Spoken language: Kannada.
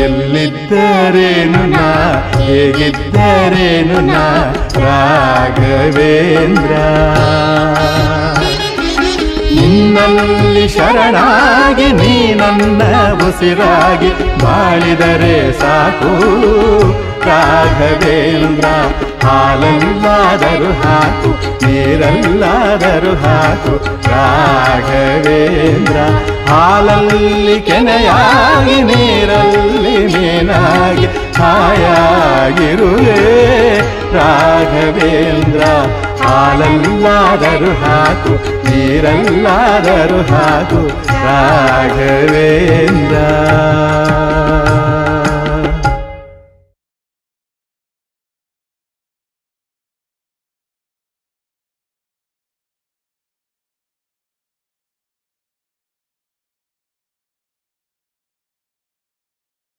ಎಲ್ಲಿದ್ದರೇನು ನಾ ಹೇಗಿದ್ದರೇನು ನಾ ರಾಘವೇಂದ್ರ. ನಿನ್ನಲ್ಲಿ ಶರಣಾಗಿ ನೀ ನನ್ನ ಉಸಿರಾಗಿ ಬಾಳಿದರೆ ಸಾಕು ರಾಘವೇಂದ್ರ. ಹಾಲಲ್ಲಾದರೂ ಹಾಕು ನೀರಲ್ಲಾದರೂ ಹಾಕು ರಾಘವೇಂದ್ರ. ಹಾಲಲ್ಲಿ ಕೆನೆಯಾಗಿ ನೀರಲ್ಲಿ ಮೀನಾಗಿ ಹಾಯಾಗಿರುವೆ ರಾಘವೇಂದ್ರ. ಹಾಲಲ್ಲಾದರೂ ಹಾಕು ನೀರಲ್ಲಾದರೂ ಹಾಕು ರಾಘವೇಂದ್ರ.